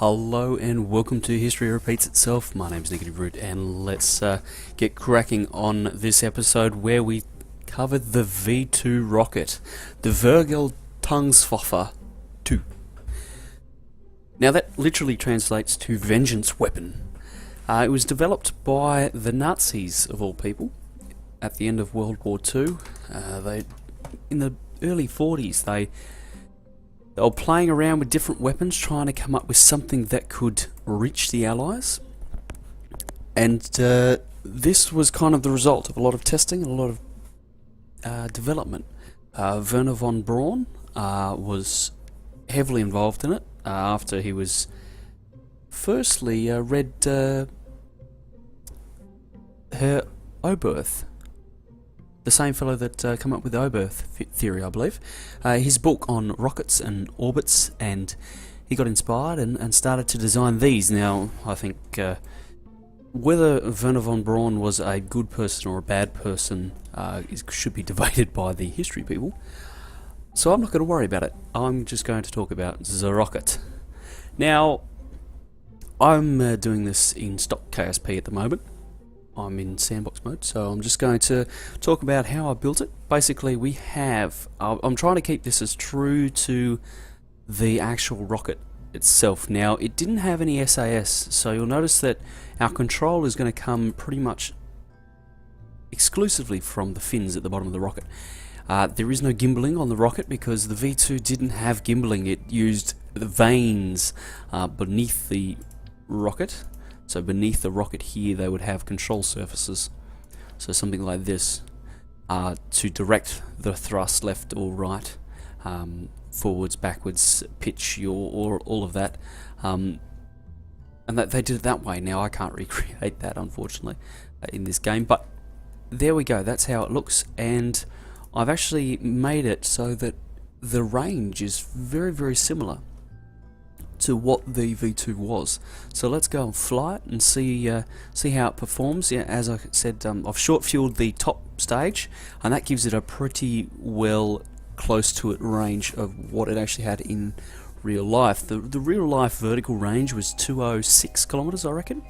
Hello and welcome to History Repeats Itself. My name's Negative Root and let's get cracking on this episode where we covered the V2 rocket, the Vergeltungswaffe 2. Now that literally translates to vengeance weapon. It was developed by the Nazis of all people at the end of World War II. In the early 40s they were playing around with different weapons, trying to come up with something that could reach the Allies. And this was kind of the result of a lot of testing and a lot of development. Werner von Braun was heavily involved in it after he was firstly read Herr Oberth, the same fellow that came up with the Oberth theory, I believe. His book on rockets and orbits, and he got inspired and started to design these. Now, I think whether Werner von Braun was a good person or a bad person should be debated by the history people. So I'm not going to worry about it. I'm just going to talk about the rocket. Now, I'm doing this in stock KSP at the moment. I'm in sandbox mode, so I'm just going to talk about how I built it. Basically, we have... I'm trying to keep this as true to the actual rocket itself. Now, it didn't have any SAS, so you'll notice that our control is going to come pretty much exclusively from the fins at the bottom of the rocket. There is no gimbaling on the rocket because the V2 didn't have gimbaling. It used the vanes beneath the rocket. So beneath the rocket here they would have control surfaces, so something like this, to direct the thrust left or right, forwards, backwards, pitch, or all of that, and that they did it that way. Now I can't recreate that unfortunately in this game, but there we go, that's how it looks, and I've actually made it so that the range is very similar to what the V2 was. So let's go and fly it and see how it performs. Yeah, as I said, I've short fueled the top stage, and that gives it a pretty well close to it range of what it actually had in real life. The real life vertical range was 206 kilometers, I reckon,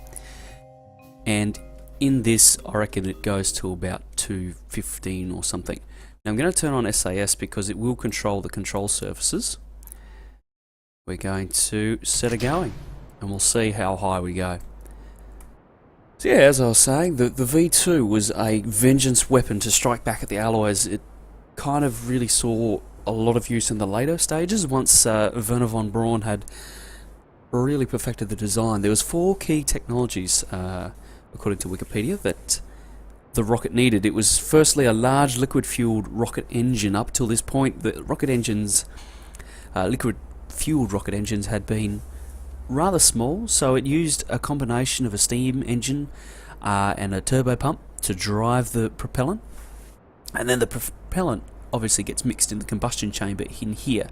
and in this I reckon it goes to about 215 or something. Now I'm going to turn on SAS because it will control the control surfaces. We're going to set it going, and we'll see how high we go. So yeah, as I was saying, the V2 was a vengeance weapon to strike back at the Allies. It kind of really saw a lot of use in the later stages, once Werner von Braun had really perfected the design. There was 4 key technologies, according to Wikipedia, that the rocket needed. It was firstly a large liquid-fueled rocket engine. Up till this point, the rocket engines, liquid-fueled rocket engines, had been rather small, so it used a combination of a steam engine and a turbo pump to drive the propellant, and then the propellant obviously gets mixed in the combustion chamber in here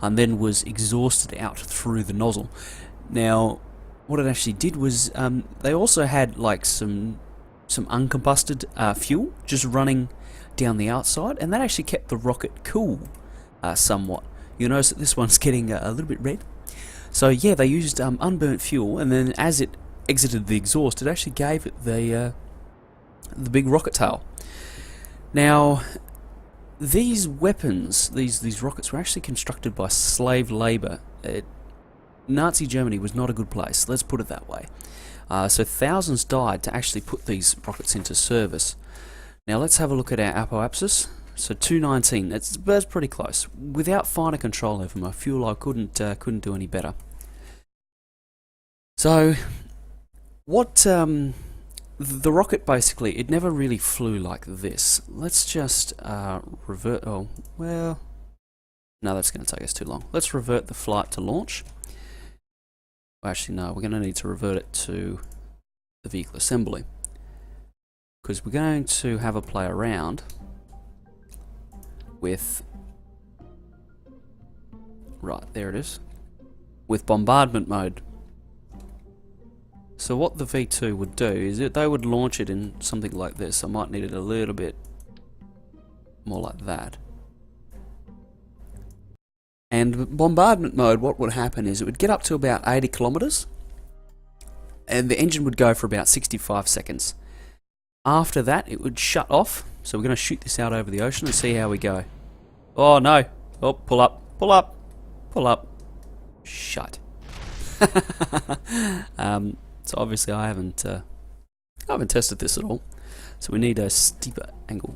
and then was exhausted out through the nozzle. Now what it actually did was they also had like some uncombusted fuel just running down the outside, and that actually kept the rocket cool somewhat. You notice that this one's getting a little bit red. So yeah, they used unburnt fuel, and then as it exited the exhaust, it actually gave it the big rocket tail. Now, these weapons, these rockets, were actually constructed by slave labour. Nazi Germany was not a good place, let's put it that way. So thousands died to actually put these rockets into service. Now let's have a look at our apoapsis. So 219, that's pretty close. Without finer control over my fuel, I couldn't do any better. So what the rocket, basically, it never really flew like this. Let's just revert. Oh well, no, that's going to take us too long. Let's revert the flight to launch. Actually, no, we're going to need to revert it to the vehicle assembly, because we're going to have a play around with, right, there it is, with bombardment mode. So what the V2 would do is they would launch it in something like this. I might need it a little bit more like that. And bombardment mode, what would happen is it would get up to about 80 kilometers, and the engine would go for about 65 seconds. After that, it would shut off. So we're going to shoot this out over the ocean and see how we go. Oh no! Oh, pull up, pull up, pull up. Shut. So obviously I haven't tested this at all. So we need a steeper angle.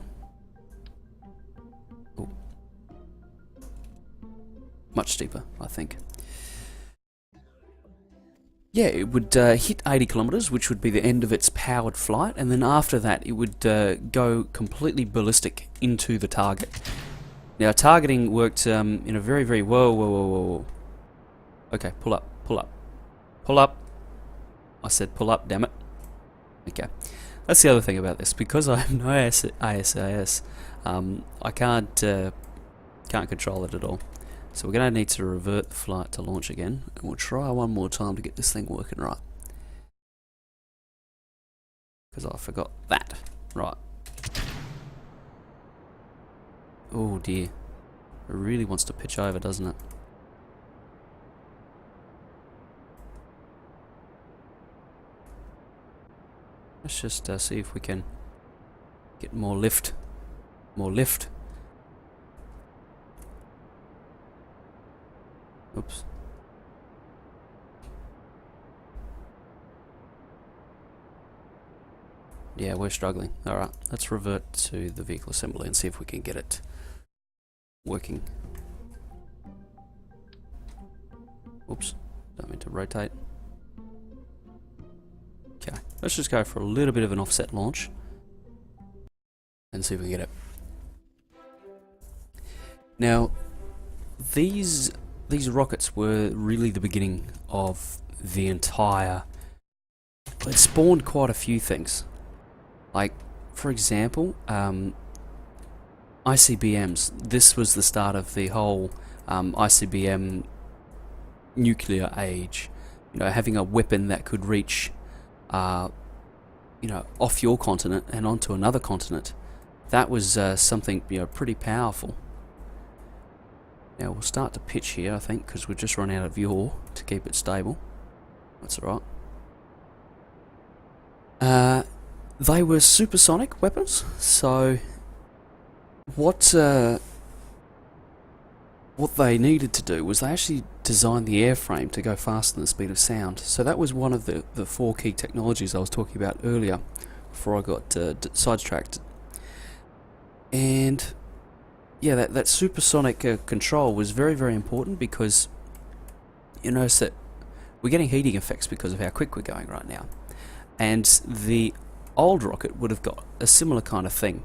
Ooh. Much steeper, I think. Yeah, it would hit 80 kilometers, which would be the end of its powered flight, and then after that it would go completely ballistic into the target. Now, targeting worked in a very, very... Whoa. Okay, pull up, pull up, pull up. I said pull up, damn it. Okay, that's the other thing about this. Because I have no ASAS, I can't control it at all. So we're going to need to revert the flight to launch again, and we'll try one more time to get this thing working right. Because I forgot that. Right. Oh dear. It really wants to pitch over, doesn't it? Let's just see if we can get more lift. More lift. Oops. Yeah, we're struggling. Alright, let's revert to the vehicle assembly and see if we can get it working. Oops, don't mean to rotate. Okay, let's just go for a little bit of an offset launch and see if we can get it. Now, these rockets were really the beginning of the entire... It spawned quite a few things. Like, for example, ICBMs. This was the start of the whole ICBM nuclear age. You know, having a weapon that could reach, you know, off your continent and onto another continent. That was something, you know, pretty powerful. Now we'll start to pitch here, I think, because we've just run out of yaw to keep it stable. That's alright. They were supersonic weapons, so what they needed to do was they actually designed the airframe to go faster than the speed of sound. So that was one of the 4 key technologies I was talking about earlier before I got sidetracked. And yeah, that supersonic control was very, very important because you notice that we're getting heating effects because of how quick we're going right now. And the old rocket would have got a similar kind of thing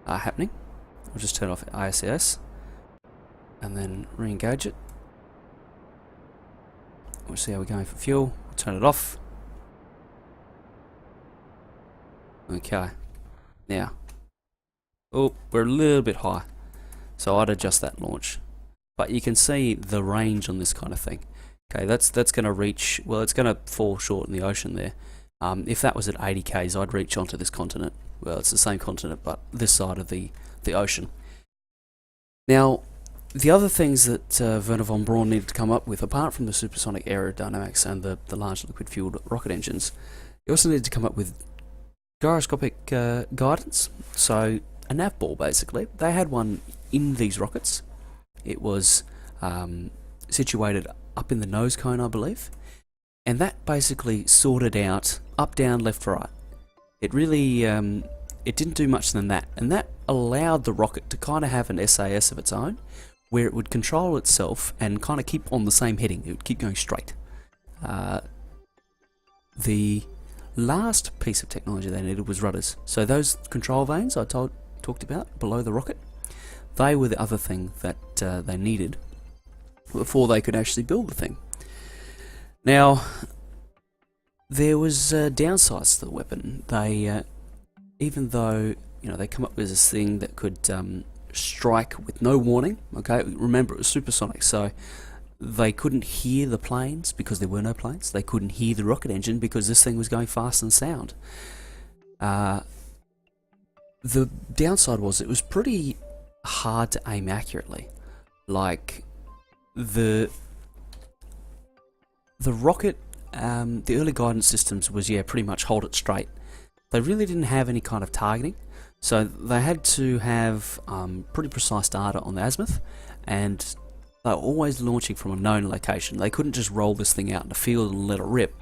happening. I'll just turn off ISS and then re-engage it. We'll see how we're going for fuel. We'll turn it off. Okay. Now, oh, we're a little bit high. So I'd adjust that launch. But you can see the range on this kind of thing. Okay, that's going to reach, well, it's going to fall short in the ocean there. If that was at 80 k's, I'd reach onto this continent. Well, it's the same continent, but this side of the ocean. Now, the other things that Werner von Braun needed to come up with, apart from the supersonic aerodynamics and the large liquid-fueled rocket engines, he also needed to come up with gyroscopic guidance. So, a nav ball, basically. They had one in these rockets. It was situated up in the nose cone, I believe. And that basically sorted out up, down, left, right. It really, it didn't do much than that. And that allowed the rocket to kind of have an SAS of its own, where it would control itself and kind of keep on the same heading. It would keep going straight. The last piece of technology they needed was rudders. So those control vanes I talked about below the rocket, they were the other thing that they needed before they could actually build the thing. Now, there was downsides to the weapon. They, even though they come up with this thing that could strike with no warning. Okay, remember it was supersonic, so they couldn't hear the planes because there were no planes. They couldn't hear the rocket engine because this thing was going faster than sound. The downside was it was pretty hard to aim accurately. Like, the rocket, the early guidance systems was, yeah, pretty much hold it straight. They really didn't have any kind of targeting, so they had to have pretty precise data on the azimuth, and they were always launching from a known location. They couldn't just roll this thing out in the field and let it rip.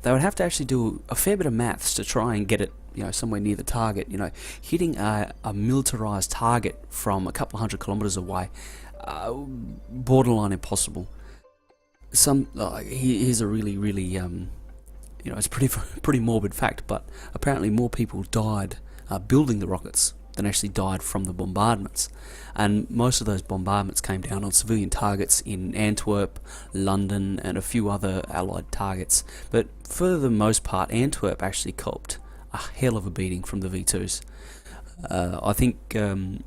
They would have to actually do a fair bit of maths to try and get it, somewhere near the target. Hitting a militarized target from a couple of 100 kilometers away, borderline impossible. Here's a really it's pretty morbid fact, but apparently more people died building the rockets than actually died from the bombardments, and most of those bombardments came down on civilian targets in Antwerp, London, and a few other Allied targets. But for the most part, Antwerp actually copped a hell of a beating from the V2s. I think I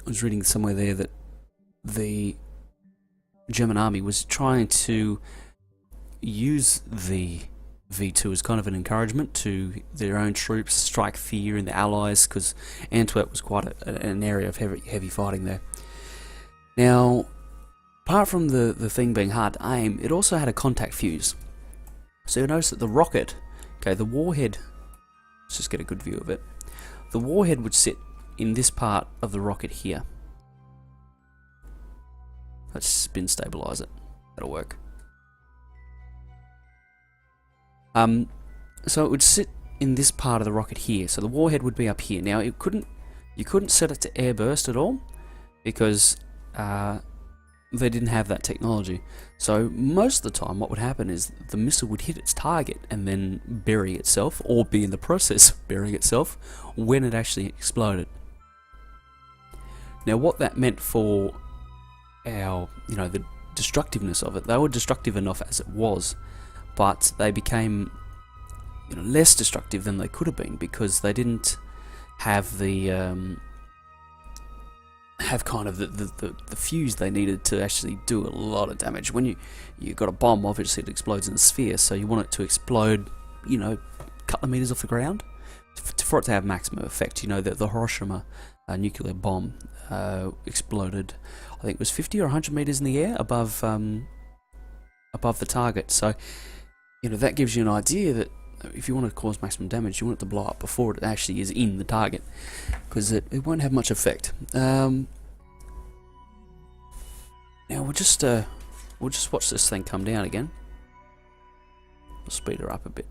was reading somewhere there that the German army was trying to use the V2 as kind of an encouragement to their own troops, strike fear in the Allies, because Antwerp was quite an area of heavy fighting there. Now, apart from the thing being hard to aim, it also had a contact fuse. So you'll notice that the rocket, the warhead, let's just get a good view of it. The warhead would sit in this part of the rocket here. Let's spin stabilize it. That'll work. So it would sit in this part of the rocket here. So the warhead would be up here. Now you couldn't set it to airburst at all because they didn't have that technology. So most of the time, what would happen is the missile would hit its target and then bury itself, or be in the process of burying itself when it actually exploded. Now, what that meant for our, the destructiveness of it, they were destructive enough as it was, but they became less destructive than they could have been because they didn't have the the fuse they needed to actually do a lot of damage. When you got a bomb, obviously it explodes in a sphere, so you want it to explode a couple of meters off the ground for it to have maximum effect. The Hiroshima nuclear bomb exploded, I think it was 50 or 100 meters in the air above the target. So that gives you an idea that if you want to cause maximum damage, you want it to blow up before it actually is in the target, because it won't have much effect. Now we'll just watch this thing come down again. We'll speed her up a bit.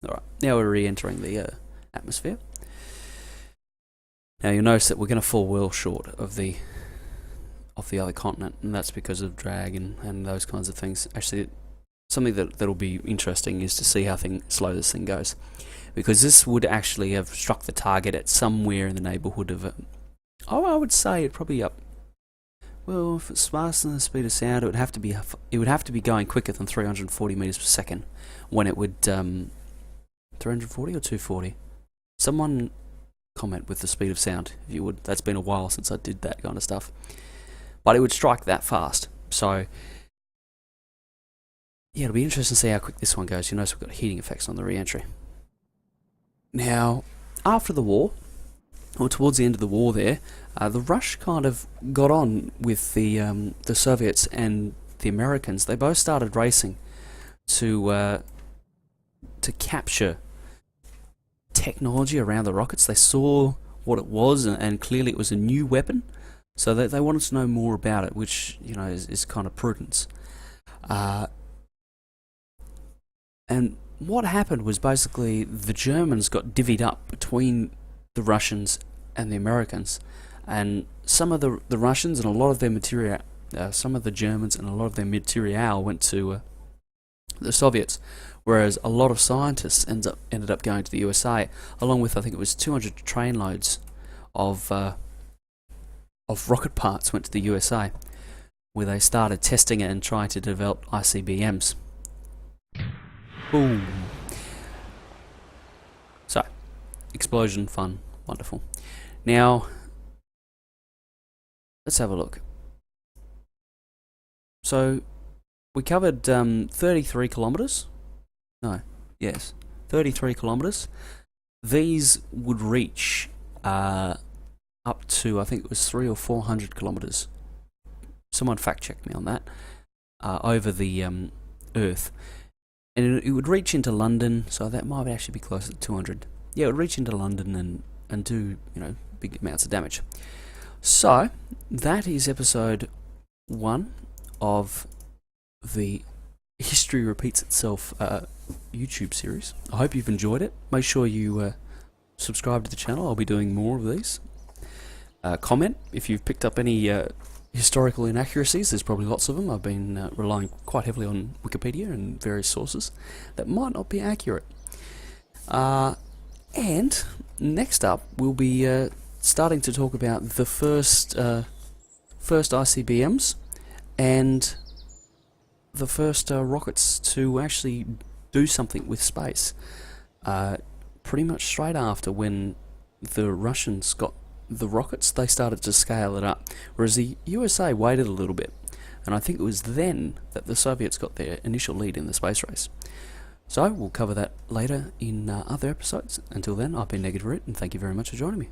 Alright, now we're re-entering the atmosphere. Now you'll notice that we're going to fall well short of the other continent, and that's because of drag and those kinds of things. Actually, something that'll be interesting is to see how slow this thing goes, because this would actually have struck the target at somewhere in the neighbourhood of I would say it probably up. Well, if it's faster than the speed of sound, it would have to be going quicker than 340 meters per second when it would 340 or 240. Someone comment with the speed of sound if you would. That's been a while since I did that kind of stuff, but it would strike that fast. So yeah, it'll be interesting to see how quick this one goes. You notice we've got heating effects on the re-entry. Now, after the war, or towards the end of the war there, the Rush kind of got on with the Soviets and the Americans. They both started racing to capture technology around the rockets. They saw what it was, and clearly it was a new weapon, so they wanted to know more about it, which is kind of prudence. And what happened was basically the Germans got divvied up between the Russians and the Americans, and some of the Russians and a lot of their material, some of the Germans and a lot of their material went to the Soviets, whereas a lot of scientists ended up going to the USA, along with, I think it was 200 trainloads of rocket parts went to the USA, where they started testing it and trying to develop ICBMs. Boom. So, explosion, fun, wonderful. Now, let's have a look. So, we covered 33 kilometers. No, yes, 33 kilometers. These would reach up to, I think it was 300 or 400 kilometers. Someone fact check me on that. over the Earth, and it would reach into London, so that might actually be closer to 200. Yeah, it would reach into London and do, big amounts of damage. So, that is episode 1 of the History Repeats Itself YouTube series. I hope you've enjoyed it. Make sure you subscribe to the channel. I'll be doing more of these. Comment if you've picked up any historical inaccuracies. There's probably lots of them. I've been relying quite heavily on Wikipedia and various sources that might not be accurate. And next up, we'll be starting to talk about the first ICBMs and the first rockets to actually do something with space. Pretty much straight after when the Russians got the rockets, they started to scale it up, whereas the USA waited a little bit, and I think it was then that the Soviets got their initial lead in the space race. So we'll cover that later in other episodes. Until then, I've been Negative Root, and thank you very much for joining me.